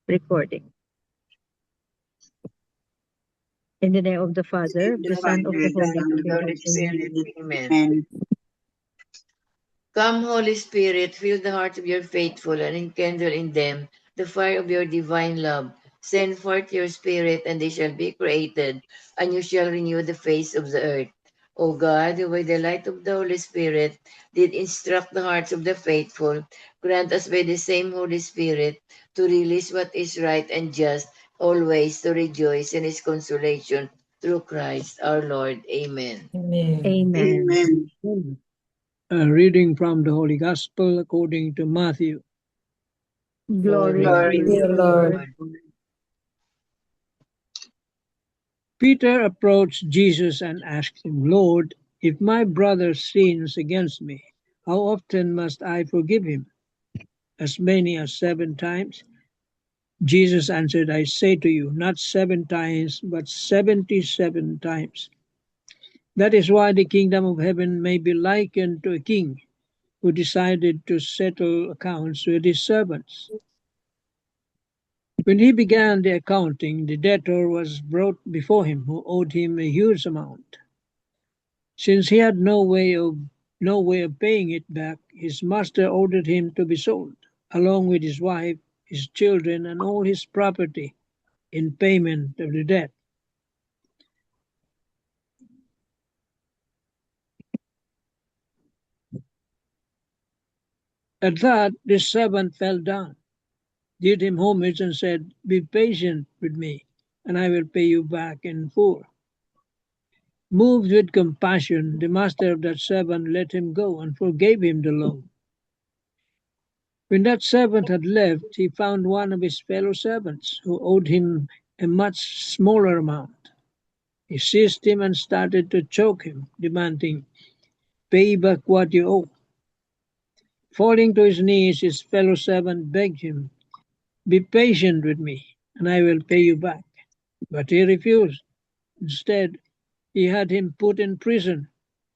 recording. In the name of the Father, of the Son, of the Holy Spirit. Amen. Amen. Come, Holy Spirit, fill the hearts of your faithful and enkindle in them the fire of your divine love. Send forth your Spirit, and they shall be created, and you shall renew the face of the earth. O God, who by the light of the Holy Spirit did instruct the hearts of the faithful, grant us by the same Holy Spirit to release what is right and just, always to rejoice in his consolation through Christ our Lord. Amen. Amen. Amen. Amen. A reading from the Holy Gospel according to Matthew. Glory Glory to to you, you, Lord. Lord. Peter approached Jesus and asked him, Lord, if my brother sins against me, how often must I forgive him? As many as 7 times? Jesus answered, I say to you, not 7 times, but 77 times. That is why the kingdom of heaven may be likened to a king who decided to settle accounts with his servants. When he began the accounting, the debtor was brought before him who owed him a huge amount. Since he had no way of paying it back, his master ordered him to be sold, along with his wife, his children, and all his property, in payment of the debt. At that, the servant fell down, did him homage, and said, Be patient with me, and I will pay you back in full. Moved with compassion, the master of that servant let him go and forgave him the loan. When that servant had left, he found one of his fellow servants who owed him a much smaller amount. He seized him and started to choke him, demanding, Pay back what you owe. Falling to his knees, his fellow servant begged him, Be patient with me, and I will pay you back. But he refused. Instead, he had him put in prison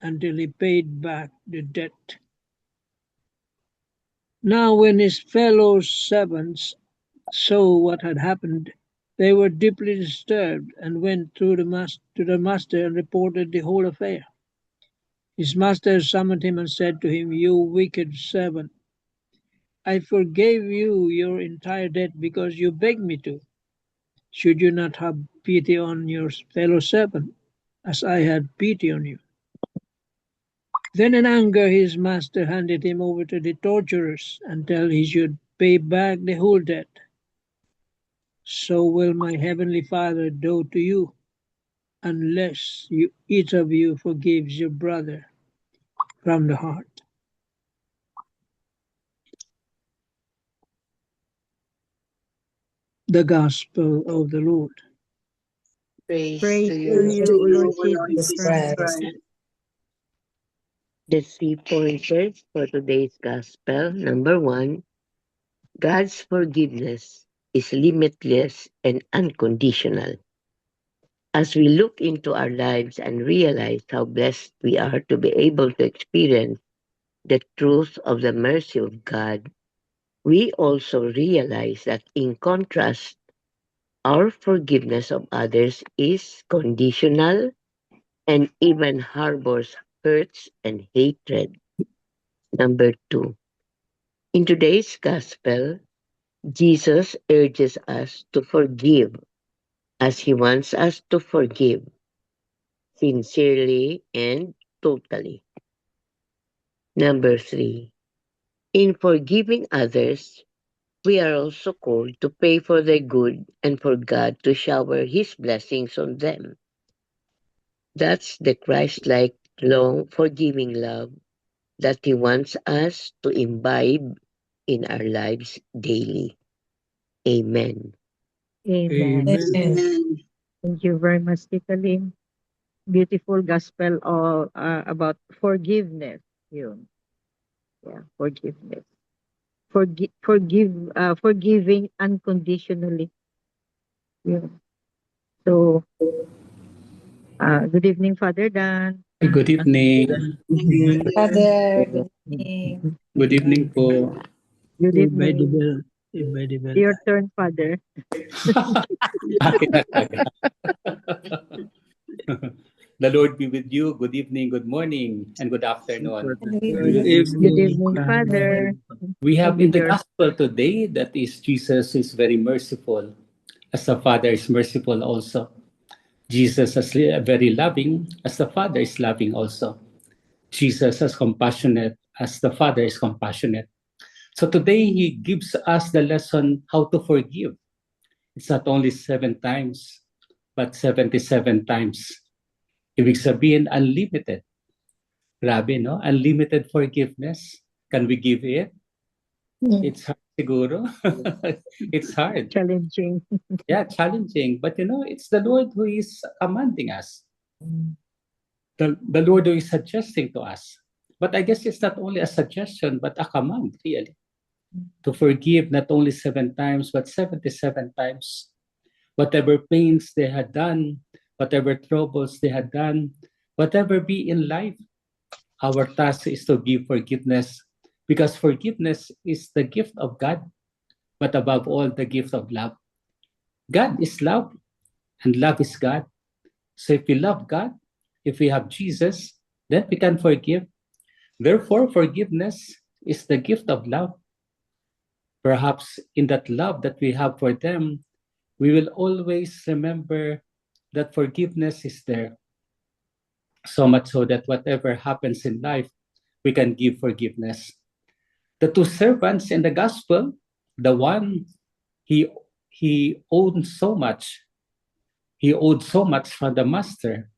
until he paid back the debt. Now, when his fellow servants saw what had happened, they were deeply disturbed and went to the master and reported the whole affair. His master summoned him and said to him, You wicked servant, I forgave you your entire debt because you begged me to. Should you not have pity on your fellow servant, as I had pity on you? Then in anger his master handed him over to the torturers until he should pay back the whole debt. So will my heavenly Father do to you, unless each of you forgives your brother from the heart. The Gospel of the Lord. Praise Praise to to you, you, To O Lord. you, Lord O Lord Jesus Jesus Jesus Christ. Christ. Christ. The 3 pointers for today's Gospel. Number 1, God's forgiveness is limitless and unconditional. As we look into our lives and realize how blessed we are to be able to experience the truth of the mercy of God, we also realize that in contrast, our forgiveness of others is conditional and even harbors hurts and hatred. Number 2, in today's Gospel, Jesus urges us to forgive as he wants us to forgive sincerely and totally. Number 3, in forgiving others, we are also called to pray for their good and for God to shower his blessings on them. That's the Christ-like, long, forgiving love that he wants us to imbibe in our lives daily. Amen. Amen. Amen. Amen. Amen. Thank you very much, Tita Lim. Beautiful gospel all about forgiveness. Yun. Yeah, forgiveness. Forgiving unconditionally. Yun. So, good evening, Father Dan. Good evening. Amen. Father, good evening. Good evening po. Good By the evening. bell. Iba-iba Your tayo. turn, Father. Akin na talaga. The Lord be with you. Good evening, good morning, and good afternoon. Good Good evening, evening, Father. We And have in with the your gospel today that is Jesus is very merciful, as the Father is merciful also. Jesus is very loving, as the Father is loving also. Jesus is compassionate, as the Father is compassionate. So today he gives us the lesson how to forgive. It's not only 7 times, but 77 times. Ibig sabihin, unlimited. Grabe, no? Unlimited forgiveness. Can we give it? It's hard siguro. It's hard. challenging. Yeah, challenging. But it's the Lord who is commanding us. The Lord who is suggesting to us. But I guess it's not only a suggestion, but a command, really. To forgive not only 7 times, but 77 times. Whatever pains they had done, whatever troubles they had done, whatever be in life, our task is to give forgiveness because forgiveness is the gift of God, but above all, the gift of love. God is love, and love is God. So if we love God, if we have Jesus, then we can forgive. Therefore, forgiveness is the gift of love. Perhaps in that love that we have for them, we will always remember that forgiveness is there. So much so that whatever happens in life, we can give forgiveness. The 2 servants in the gospel, the one he he owed so much, he owed so much from the master,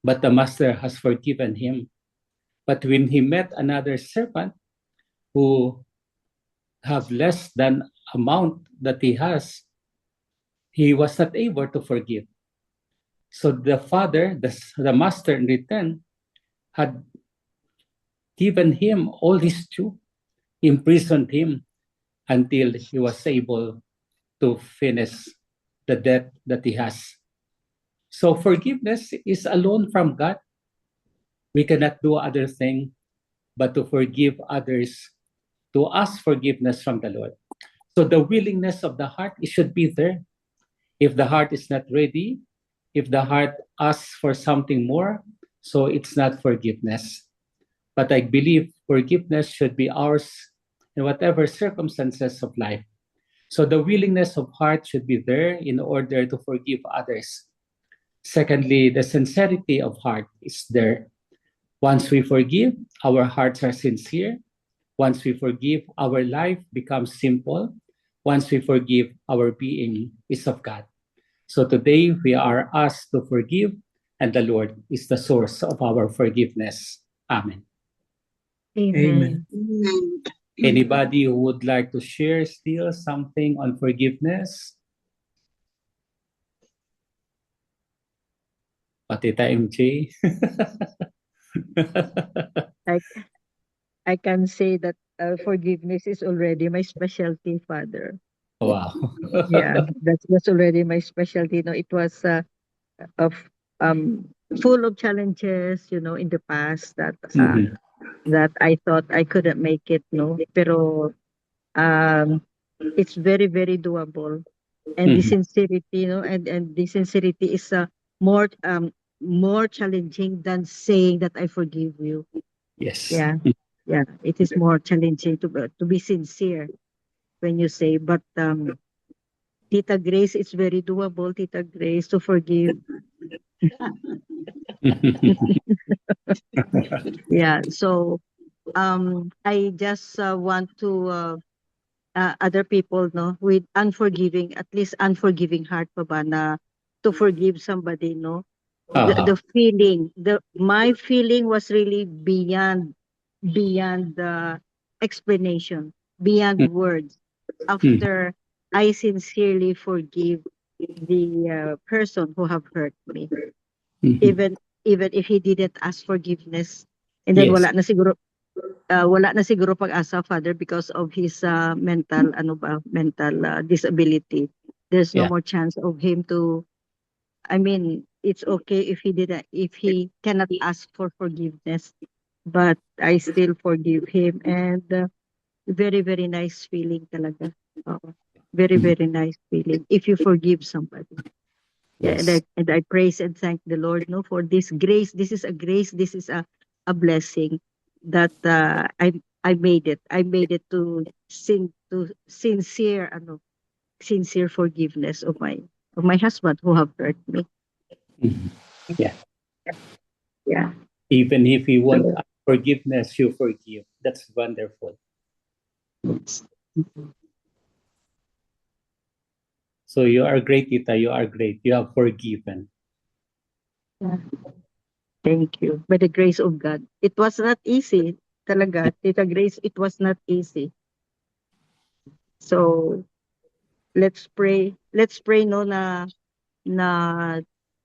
but the master has forgiven him. But when he met another servant who have less than amount that he has, he was not able to forgive. So the father, the master in return, had given him all his due, imprisoned him until he was able to finish the debt that he has. So forgiveness is alone from God. We cannot do other thing but to forgive others, to ask forgiveness from the Lord. So the willingness of the heart, it should be there. If the heart is not ready, if the heart asks for something more, so it's not forgiveness. But I believe forgiveness should be ours in whatever circumstances of life. So the willingness of heart should be there in order to forgive others. Secondly, the sincerity of heart is there. Once we forgive, our hearts are sincere. Once we forgive, our life becomes simple. Once we forgive, our being is of God. So today we are asked to forgive, and the Lord is the source of our forgiveness. Amen. Amen. Anybody who would like to share still something on forgiveness? Patita MJ? I I can say that forgiveness is already my specialty, Father. Wow. Yeah, that's already my specialty. No, it was of full of challenges, in the past Mhm. that I thought I couldn't make it, no. Pero um it's very, very doable. And the Mhm. sincerity, and the sincerity is more more challenging than saying that I forgive you. Yes. Yeah. Yeah. It is more challenging to be sincere when you say, but Tita Grace, it's very doable, Tita Grace, to forgive. Yeah. So I just want to other people, no, with unforgiving, at least unforgiving heart pa ba na to forgive somebody, no. The Uh-huh. feeling, the my feeling was really beyond the explanation, beyond words. Mhm. After I sincerely forgive the person who have hurt me, Mhm. even if he didn't ask forgiveness, and then Yes. wala na siguro pag-asa, Father, because of his mental disability. There's no Yeah. more chance of him to. I mean, it's okay if he cannot ask for forgiveness, but I still forgive him, and very, very nice feeling talaga. Very, very nice feeling if you forgive somebody. Yeah, Yes. and I praise and thank the Lord, no, for this grace. This is a grace. This is a blessing that I made it. I made it to sincere, sincere forgiveness of my husband who have hurt me. Mhm. Yeah. Yeah. Even if you want forgiveness, you forgive. That's wonderful. So you are great, Tita. You are great. You have forgiven. Thank you. By the grace of God. It was not easy. Talaga, Tita Grace, it was not easy. So, let's pray. Let's pray, no, na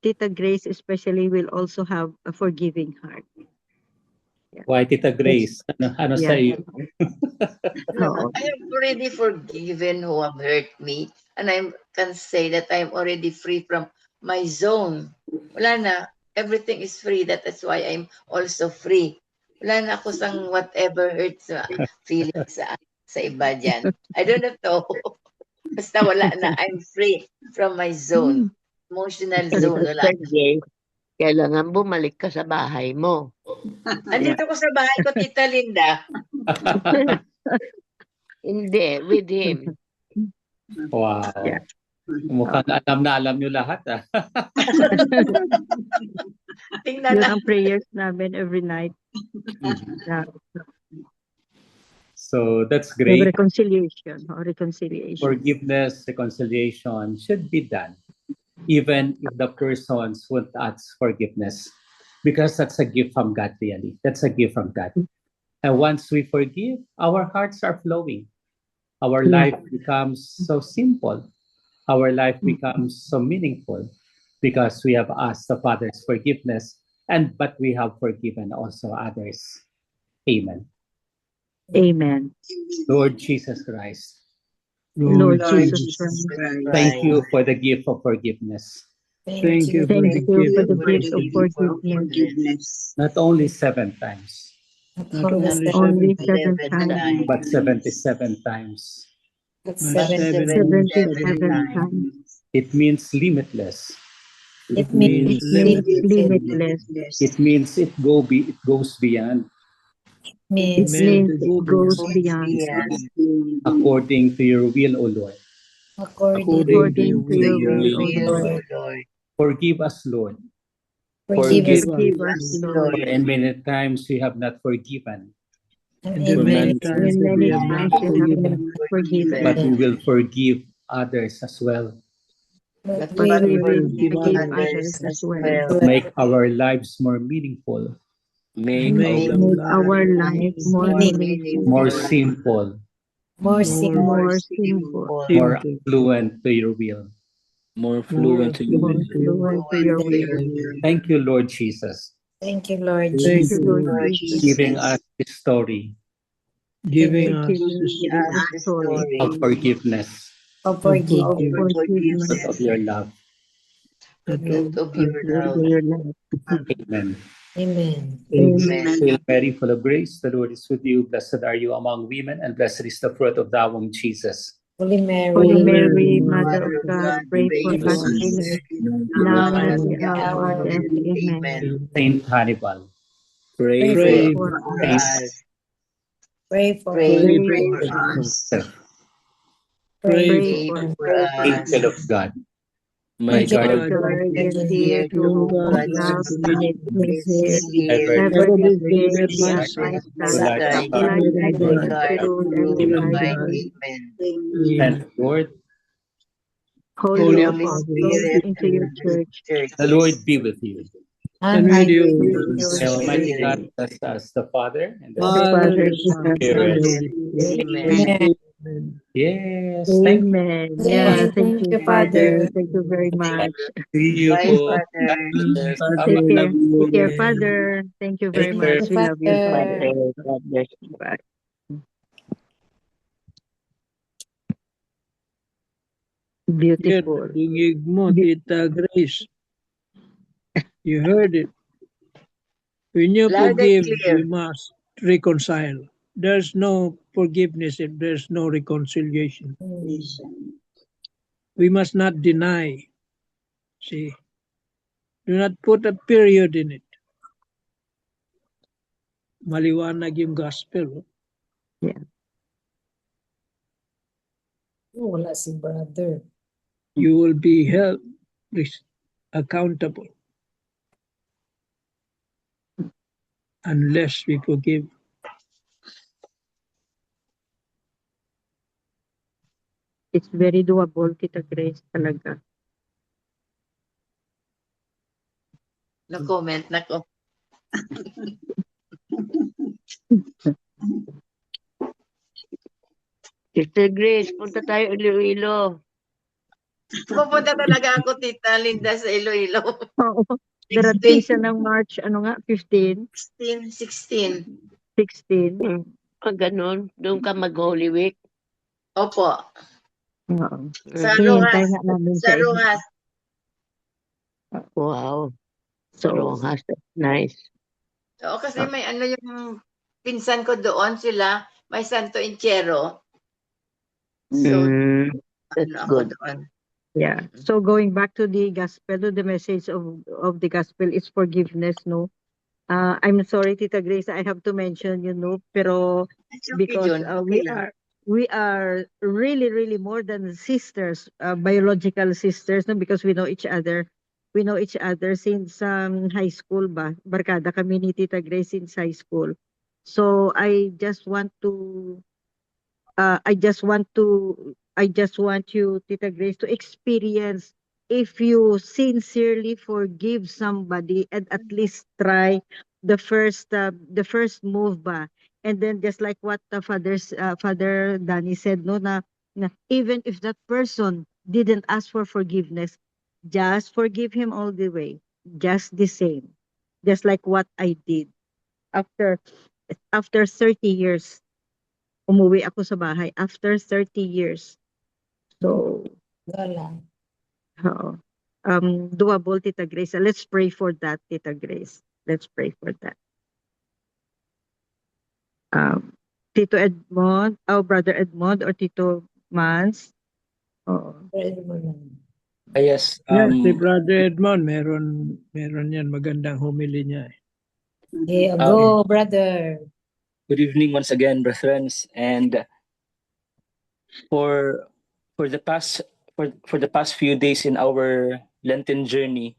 Tita Grace especially will also have a forgiving heart. Why, Tita Grace? Ano sa Yeah. iyo? Oo. I have already forgiven who have hurt me, and I can say that I am already free from my zone. Wala na. Everything is free. That's why I'm also free. Wala na ako sang whatever hurts feelings sa iba dyan. I don't know. Basta wala na. I'm free from my zone. Emotional zone. Wala na. Sergey, kailangan bumalik ka sa bahay mo. Andito ko sa bahay ko, Tita Linda. Hindi, with him. Wow. Yeah. Mukhang alam na alam nyo lahat. Tingnan Yun na. ang prayers namin every night. Yeah. So that's The great. reconciliation. Forgiveness, reconciliation should be done, even if the persons won't ask forgiveness, because that's a gift from God, really. That's a gift from God. And once we forgive, our hearts are flowing. Our life becomes so simple. Our life becomes so meaningful because we have asked the Father's forgiveness, but we have forgiven also others. Amen. Amen. Lord Jesus Christ, Lord Lord Jesus Christ. thank you for the gift of forgiveness. Thank you for Thank the you for gift the of gift of forgiveness. forgiveness. Not only 7 times, Not only Only 7 7 times. but 77 times. but 77 77 times. It means limitless. It It means means limitless. limitless. It means it goes beyond It means means to it go goes beyond beyond. according to your will, O Lord. according to your According to your will, O will. Lord. Forgive us, Lord. Forgive Forgive us, us, Lord. Lord. And many times we have not forgiven, And the many times And that we many have not times you have forgiven, not forgiven. but we will forgive others as well. But but we we will forgive forgive others. others as well. Make our lives more meaningful, Make Make our Make our our lives life more meaningful, more simple, more more simple, more simple, fluent to your will. more more fluent to you. more fluent to your fluent to your will. Thank you, Lord Jesus, Thank Thank you, you, Lord Lord, Jesus, giving us this story giving for us giving us a story of forgiveness, of of forgiveness, forgiveness of your love. that Of your of love. your love. Amen. Amen. Hail Mary, full of grace, the Lord is with you. Blessed are you among women, and blessed is the fruit of thy womb, Jesus. Holy Holy Mary, Mary, Mother Mother of of God, God, pray for pray us for us sinners, now now and at and the at the hour hour of of death. death. Amen. Saint Hannibal, Pray Pray for for For us. Saint Pray for Pray us. pray for for us. Joseph, Pray Pray for for us. us. angel of God, my my guardian, God, Guardian and dear to to whom God, love to me, is here. ever Ever ever this this day day at be my at my side, to side. light the to path, Light lead my and days guide, to rule and rule to and guide guide. me. and Lord, Holy Holy Apostles, Spirit, into your church. the Lord be with you. and with With you, your May Almighty spirit. God bless us, the Father and the The Father, Father, the the Son, Son, and and the the Holy Spirit. Spirit. Amen. Yes, thank you. Amen. Yeah, thank you, Father. Thank you very much. See you po. God Mm, bless. Father, Take I care. love you Take care, again. Father. Thank you very Take care. much. We love you, Father. Father. God bless you. Bye. Get Beautiful. dingig mo, Tita Grace. You heard it. When you Loud and forgive, clear. you must reconcile. there's no forgiveness if there's no reconciliation. We must not deny. See, do not put a period in it. Maliwanag yung gospel. Wala si brother. You will be held accountable unless we forgive. It's very doable, Tita Grace, talaga. No comment, nako. Sister Grace, punta tayo Iloilo. Pupunta talaga ako, Tita Linda, sa Iloilo. Oo. Darating siya ng March, 15, 16. 16. Ganun, doon ka mag-Holy Week. Opo. Oo. Sa Hihintay Rojas. nga namin Sa siya. Rojas. Wow. So, Rojas, that's nice. Oo, kasi may yung pinsan ko doon sila, may Santo Enchero. So, That's ako good. doon. yeah. So going back to the gospel, to the message of the gospel is forgiveness, no? I'm sorry, Tita Grace, I have to mention, pero It's okay, because John. Okay lang. we are really, really more than sisters, biological sisters, no? Because we know each other. We know each other since high school ba? Barkada kami ni Tita Grace since high school. So I just want you, Tita Grace, to experience if you sincerely forgive somebody and at least try the first move ba. And then just like what the Father Danny said, no, na even if that person didn't ask for forgiveness, just forgive him all the way, just the same, just like what I did after 30 years. Umuwi ako sa bahay after 30 years. So, Wala. doable, Tita Grace. Let's pray for that, Tita Grace. Let's pray for that. Tito Edmond, Brother Edmond or Tito Mans. Pwede mo lang. Yes. Yes, si Brother Edmond, meron yan, magandang humili niya. Okay, go, brother. Good evening once again, brethren. And for the past few days in our Lenten journey,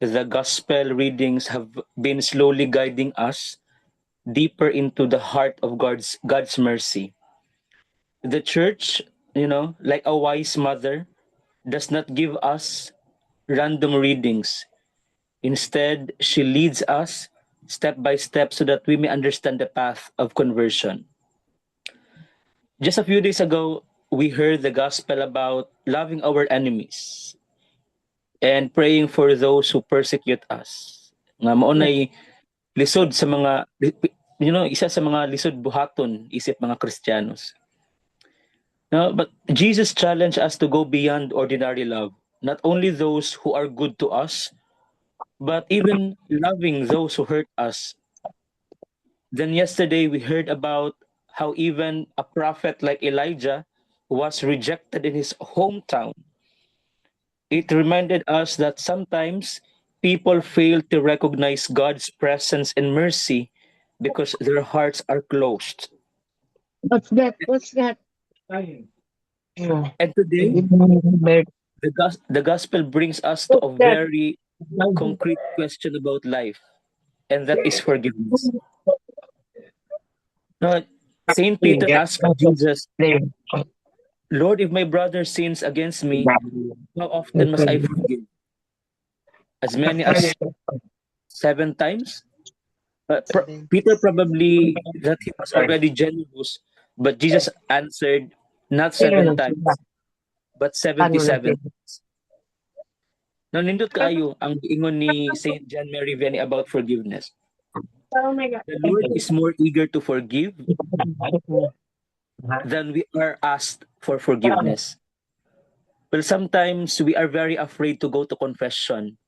the gospel readings have been slowly guiding us deeper into the heart of God's mercy. The church, like a wise mother, does not give us random readings. Instead, she leads us step by step so that we may understand the path of conversion. Just a few days ago, we heard the gospel about loving our enemies and praying for those who persecute us. Nga mao nay lisod sa mga isa sa mga lisod buhaton isip mga Kristiyanos. No, but Jesus challenged us to go beyond ordinary love, not only those who are good to us, but even loving those who hurt us. Then yesterday we heard about how even a prophet like Elijah was rejected in his hometown. It reminded us that sometimes people fail to recognize God's presence and mercy because their hearts are closed. What's that? And today, the gospel brings us to a very concrete question about life, and that is forgiveness. Now, Saint Peter asked Jesus, Lord, if my brother sins against me, how often must I forgive? As many as 7 times? Peter probably that he was already generous, but Jesus answered, not 7 times, but 77 times. Now, nindot kaayo ang ingon ni Saint John Mary Vianney about forgiveness. The Lord is more eager to forgive than we are asked for forgiveness. Well, sometimes we are very afraid to go to confession.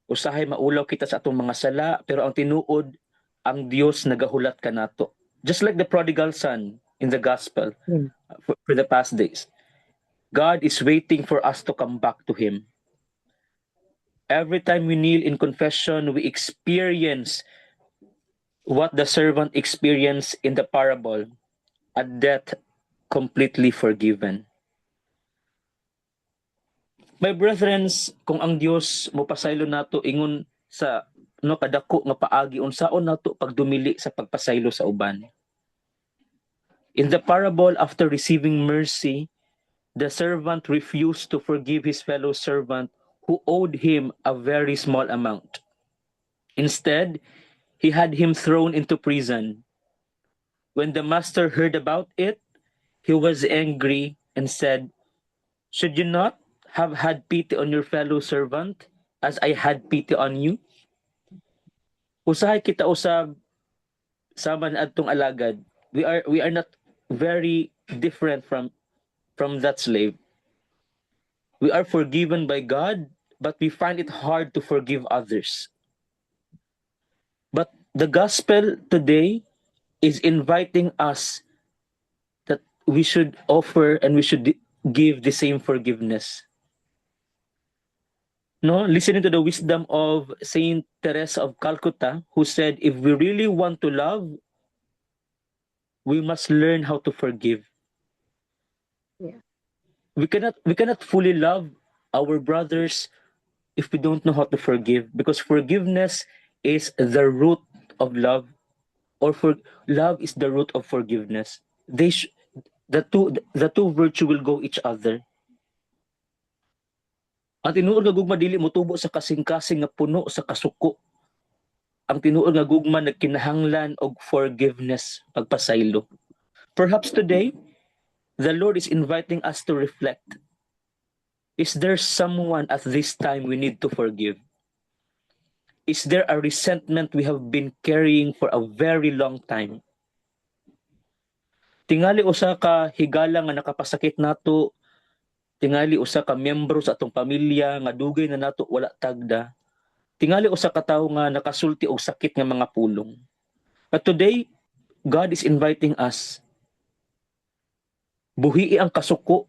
Usahay maulaw kita sa atong mga sala, pero ang tinuod, ang Dios nagahulat kanato. Just like the prodigal son in the gospel Mm. for the past days. God is waiting for us to come back to Him. Every time we kneel in confession, we experience what the servant experienced in the parable, a death completely forgiven. My brethren, kung ang Dios mo pasaylo nato ingon sa no kadako nga paagi unsaon nato pagdumili sa pagpasaylo sa uban. In the parable, after receiving mercy, the servant refused to forgive his fellow servant who owed him a very small amount. Instead, he had him thrown into prison. When the master heard about it, he was angry and said, "Should you not have had pity on your fellow servant as I had pity on you?" Usahay kita usab sama adtong alagad. We are not very different from that slave. We are forgiven by God, but we find it hard to forgive others. But the gospel today is inviting us that we should offer and we should give the same forgiveness. No, listening to the wisdom of Saint Teresa of Calcutta, who said, if we really want to love, we must learn how to forgive. Yeah. We cannot fully love our brothers if we don't know how to forgive, because forgiveness is the root of love, or love is the root of forgiveness. The two virtue will go each other. Ang tinuod nga gugma dili motubo sa kasing-kasing nga puno sa kasuko. Ang tinuod nga gugma nagkinahanglan og forgiveness, pagpasaylo. Perhaps today, the Lord is inviting us to reflect. Is there someone at this time we need to forgive? Is there a resentment we have been carrying for a very long time? Tingali usa ka higala nga nakapasakit nato, tingali usa ka miyembro sa atong pamilya nga dugay na nato wala tagda, tingali usa ka tawo nga nakasulti og sakit nga mga pulong. But today, God is inviting us. Buhii ang kasuko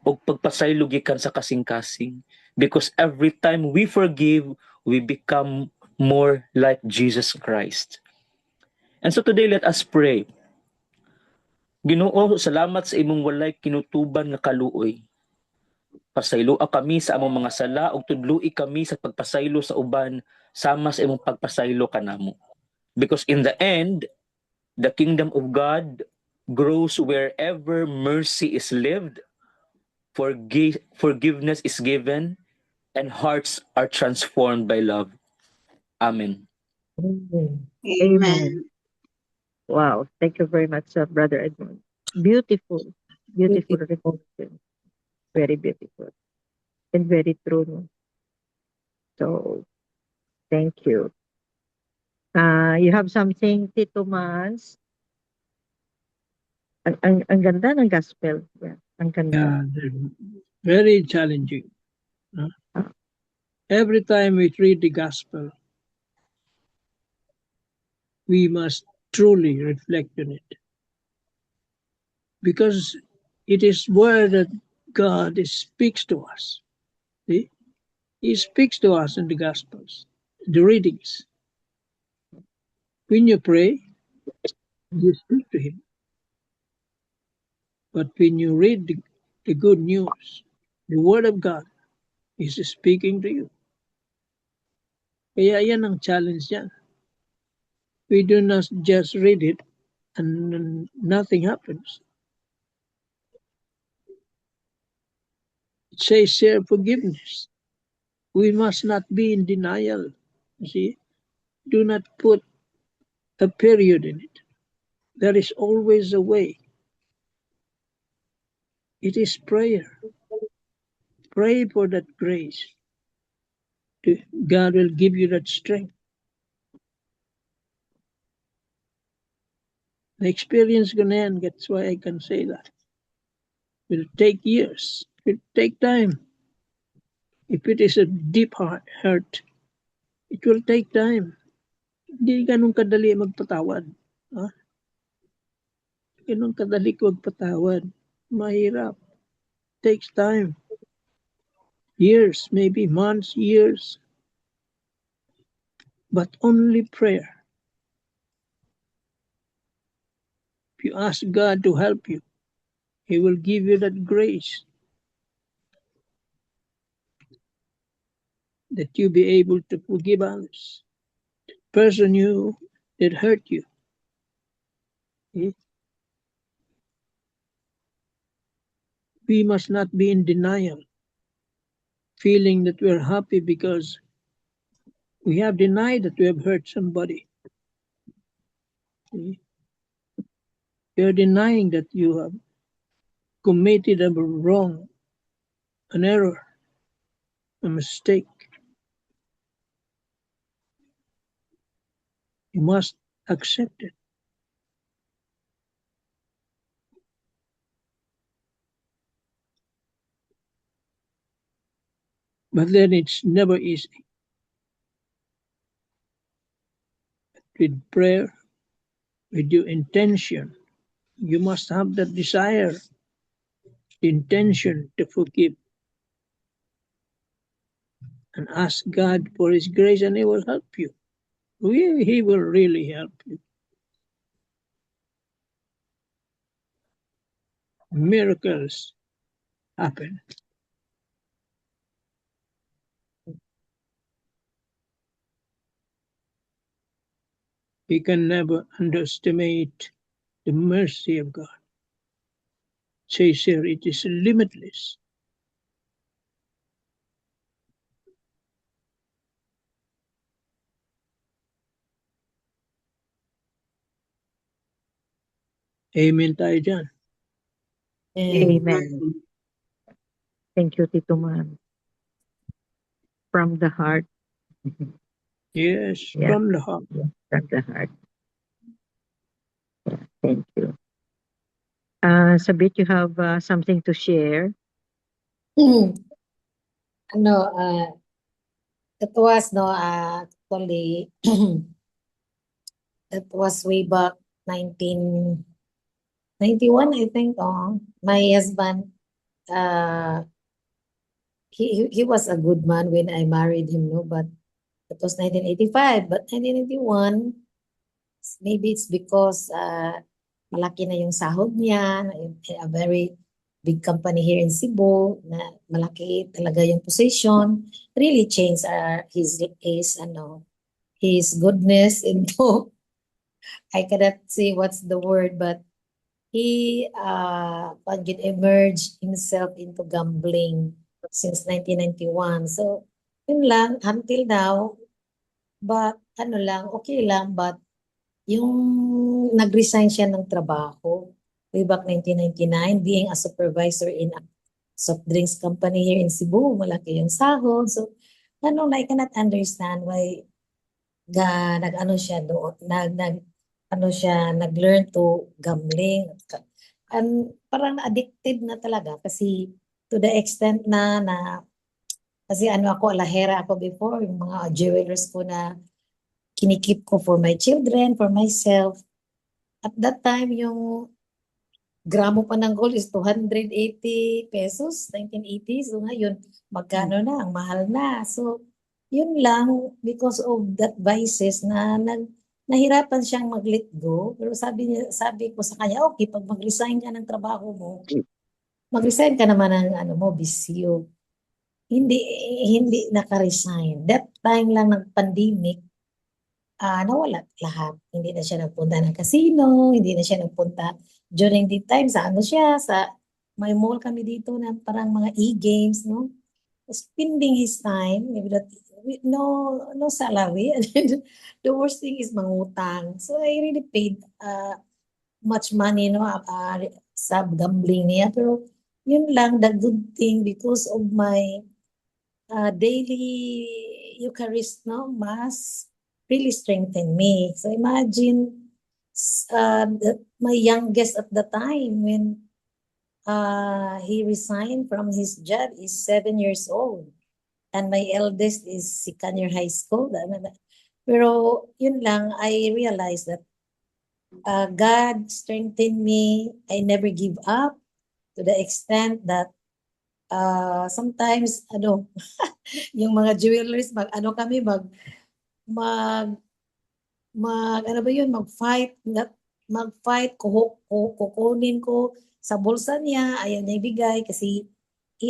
og pagpasaylo gikan sa kasing-kasing, because every time we forgive, we become more like Jesus Christ. And so today, let us pray. Ginoo, salamat sa imong walay kinutuban nga kaluoy. Pasayloa kami sa among mga sala ug tudloi kami sa pagpasaylo sa uban sama sa imong pagpasaylo kanamo. Because in the end, the kingdom of God grows wherever mercy is lived, forgiveness is given, and hearts are transformed by love. Amen. Amen. Wow. Thank you very much, Brother Edmund. Beautiful reflection. Very beautiful. And very true. No? So, thank you. You have something, Tito Mans? Ang ganda ng gospel. Yeah, ang ganda. Yeah, they're very challenging. no? Every time we read the gospel, we must truly reflect on it. Because it is where that God speaks to us. See? He speaks to us in the gospels, the readings. When you pray, you speak to Him. But when you read the good news, the Word of God is speaking to you. Kaya yan ang challenge yan. We do not just read it and nothing happens. It says share forgiveness. We must not be in denial. You see, do not put a period in it. There is always a way. It is prayer. Pray for that grace. God will give you that strength. The experience gonna end. That's why I can say that. It will take years. It will take time. If it is a deep hurt, it will take time. Hindi ganun kadali magpatawad. Ganun kadali magpatawad. Mahirap. Takes time. Years, maybe months, years. But only prayer. If you ask God to help you, He will give you that grace that you be able to forgive others. The person that hurt you. We must not be in denial, feeling that we're happy because we have denied that we have hurt somebody. You're denying that you have committed a wrong, an error, a mistake. You must accept it. But then it's never easy. With prayer, with your intention, you must have that desire, intention to forgive. And ask God for His grace, and He will help you. He will really help you. Miracles happen. We can never underestimate the mercy of God. It says here, it is limitless. Amen tayo dyan. Amen. Thank you, Tito Man. From the heart. Yes, Yeah. from the heart. From the heart. Yeah, thank you. Sabit, you have something to share? Ano, it was, no, actually, that was way back 1991, I think. My husband, he was a good man when I married him, no, but it was 1985. But 1991, maybe it's because malaki na yung sahod niya, a very big company here in Cebu, na malaki talaga yung position, really changed his goodness into, I cannot say what's the word, but he emerged himself into gambling since 1991. So, yun lang, until now, but okay lang, but yung nag-resign siya ng trabaho way back 1999, being a supervisor in a soft drinks company here in Cebu, malaki yung sahod. So, I cannot understand why nag-learn to gambling. And parang addicted na talaga kasi to the extent kasi ako, alahera ako before, yung mga jewelers ko na kinikip ko for my children, for myself. At that time, yung gramo pa ng gold is 280 pesos, 1980. So ngayon, magkano na, ang mahal na. So, yun lang, because of that vices nahirapan siyang mag-let go. Pero sabi ko sa kanya, okay, pag mag-resign ka ng trabaho mo, mag-resign ka naman ng bisyo. Hindi naka-resign. That time lang ng pandemic, nawala lahat. Hindi na siya nagpunta ng casino, hindi na siya nagpunta during the time sa may mall kami dito na parang mga e-games, no? Spending his time, maybe that with no salary. The worst thing is mangutang. So I really paid much money, no, sa gambling niya. Pero yun lang, the good thing, because of my daily Eucharist, no, Mass, really strengthened me. So imagine my youngest at the time when he resigned from his job is 7 years old. And my eldest is second year high school. Pero yun lang, I realized that God strengthened me. I never give up to the extent that sometimes yung mga jewelries mag ano ba yun, mag-fight, kukunin ko sa bulsa niya, ayaw niya ibigay kasi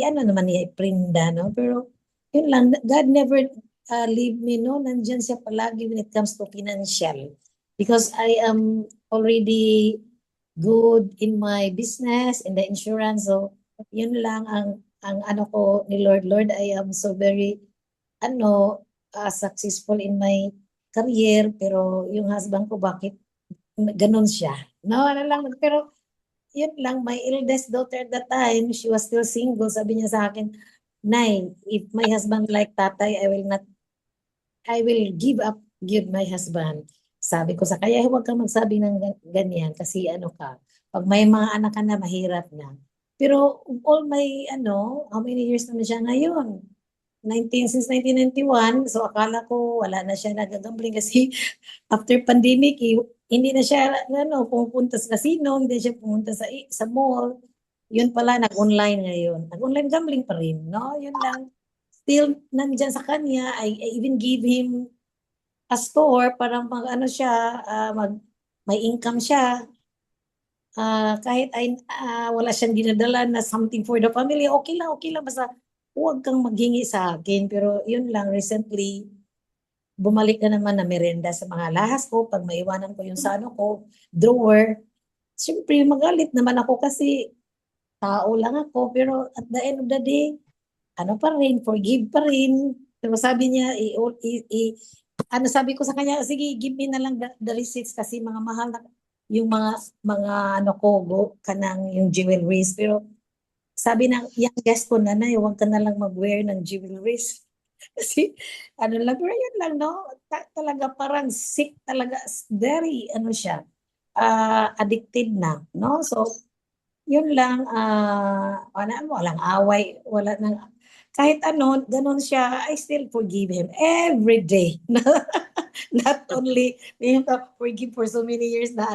ano naman niya, iprinda, no? Pero yun lang, God never leave me, no? Nandyan siya palagi when it comes to financial. Because I am already good in my business, in the insurance, so yun lang ang ano ko ni Lord. Lord, I am so very successful in my career, pero yung husband ko, bakit ganun siya? No, ano lang, pero yun lang, my eldest daughter at that time, she was still single, sabi niya sa akin, Nay, if my husband like tatay, I will give my husband. Sabi ko sa kaya, huwag kang magsabi ng ganyan kasi pag may mga anak ka na, mahirap na. Pero all my, how many years naman siya ngayon? Since 1991, so akala ko wala na siya nagagambling kasi after pandemic, hindi na siya pumupunta sa casino, hindi na siya pumunta sa mall. Yun pala, nag-online ngayon. Nag-online gambling pa rin, no? Yun lang. Still, nandyan sa kanya, I even give him a store para may income siya. Kahit wala siyang dinadala na something for the family, okay lang, basta huwag kang maghingi sa akin. Pero yun lang, recently, bumalik na naman na merenda sa mga lahas ko. Pag maiwanan ko yung drawer, siyempre magalit naman ako kasi tao lang ako. Pero at the end of the day, forgive pa rin. Pero sabi niya, sabi ko sa kanya, sige, give me na lang the receipts kasi mga mahal na yung mga kanang yung jewelries. Pero sabi ng youngest ko, nanay, huwag ka na lang mag-wear ng jewelries. Kasi pero yun lang, no? Talaga parang sick talaga, very, siya, addicted na, no? So, yun lang, walang away, wala nang, kahit ganun siya, I still forgive him every day. Not only forgive for so many years na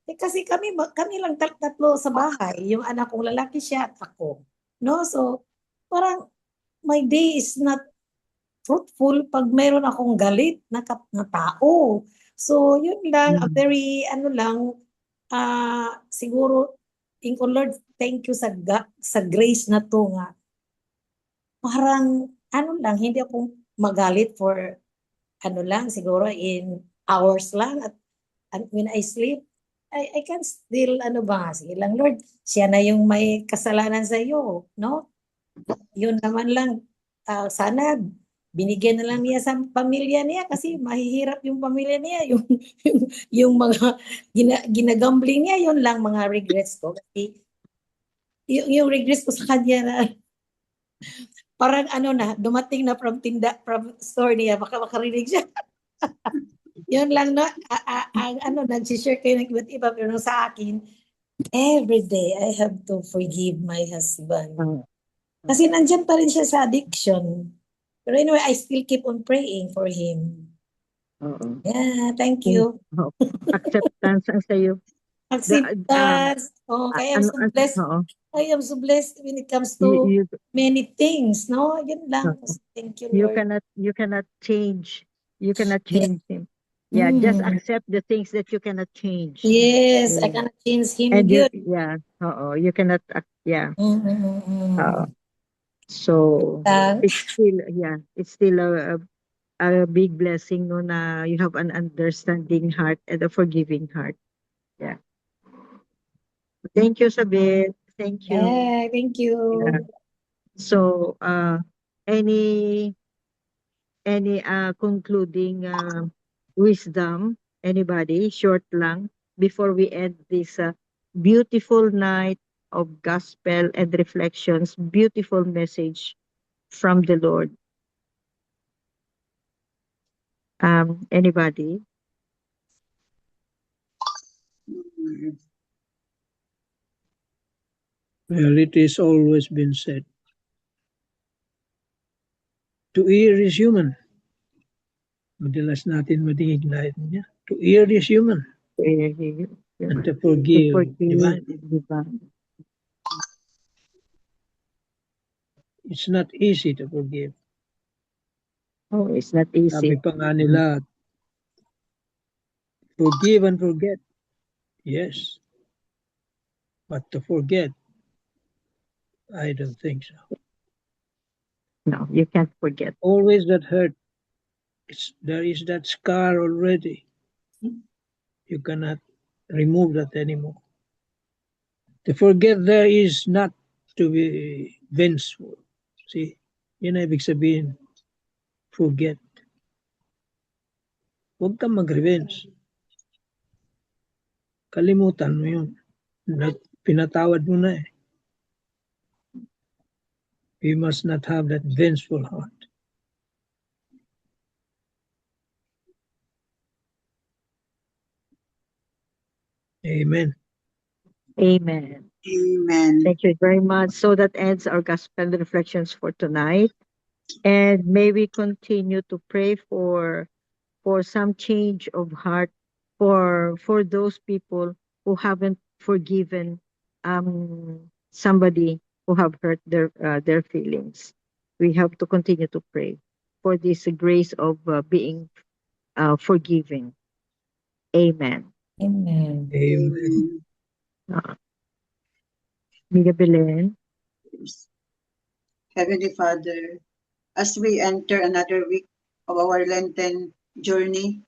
kasi kami lang tatlo sa bahay, yung anak kong lalaki siya at ako. No? So, parang my day is not fruitful pag mayroon akong galit na tao. So, yun lang, a very, siguro, Lord, thank you sa grace na to nga. Parang, hindi ako magalit for, siguro in hours lang. At when I sleep, I can still, sige lang, Lord, siya na yung may kasalanan sa iyo, no? Yun naman lang, sana binigyan na lang niya sa pamilya niya kasi mahihirap yung pamilya niya, yung mga ginagambling niya, yun lang mga regrets ko. Kasi yung regrets ko sa kanya na parang dumating na from store niya, baka makarinig siya. Yun lang, no? Nagsishare kayo ng iba't iba, pero sa akin, every day, I have to forgive my husband. Kasi nandyan pa rin siya sa addiction. Pero anyway, I still keep on praying for him. Yeah, thank you. Acceptance ang sa'yo. Acceptance. I am so blessed. I am so blessed when it comes to many things, no? Yun lang. Thank you, Lord. You cannot change. You cannot change him. Yeah, just accept the things that you cannot change. Yes, I cannot change him. And good. You cannot. So it's still a big blessing, no, na you have an understanding heart and a forgiving heart. Yeah. Thank you, Sabit. Thank you. Yeah, thank you. Yeah. So, any concluding wisdom? Anybody? Short lang before we end this beautiful night of gospel and reflections. Beautiful message from the Lord. Anybody? Well, it is always been said, to err is human. Madalas natin madinig lahat niya. To err is human. and to To forgive forgive divinely. divine. It's not easy to forgive. Oh, it's not Sabi easy. pa nga nila, forgive and forget. Yes. But to forget, I don't think so. No, you can't forget. Always that hurt. There is that scar already. You cannot remove that anymore. To forget there is not to be vengeful. See, yun ang ibig sabihin, forget. Huwag kang mag-revenge. Kalimutan mo yun. Pinatawad mo na eh. We must not have that vengeful heart. Amen. Amen. Amen. Thank you very much. So that ends our gospel reflections for tonight. And may we continue to pray for some change of heart for those people who haven't forgiven somebody who have hurt their feelings. We have to continue to pray for this grace of being forgiving. Amen. Amen. Amen. Miga Belen. Heavenly Father, as we enter another week of our Lenten journey,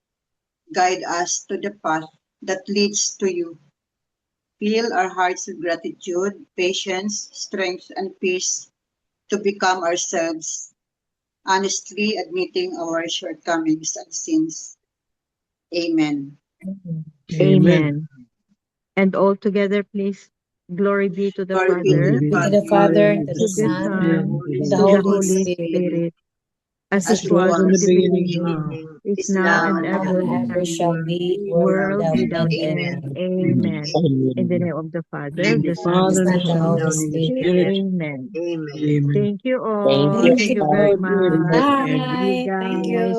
guide us to the path that leads to you. Fill our hearts with gratitude, patience, strength, and peace to become ourselves, honestly admitting our shortcomings and sins. Amen. Amen. And all together, please. Glory be to the Glory be to Father, the To Father, the Father, to to the the Son, Son, to to the the Holy Holy Spirit, Spirit, as as it it was was in the in the beginning, is is now, now, and and ever and will ever be, shall be, world world without without end. end. Amen. In the name of the Father, In the the Son, Father, and Son, the the the Son, and Holy the Holy Holy Spirit. Spirit. Spirit. Amen. Amen. Amen. Thank you Thank all. you, Thank Thank you, you Father. very God be with much. us And Bye. you Thank guys. you.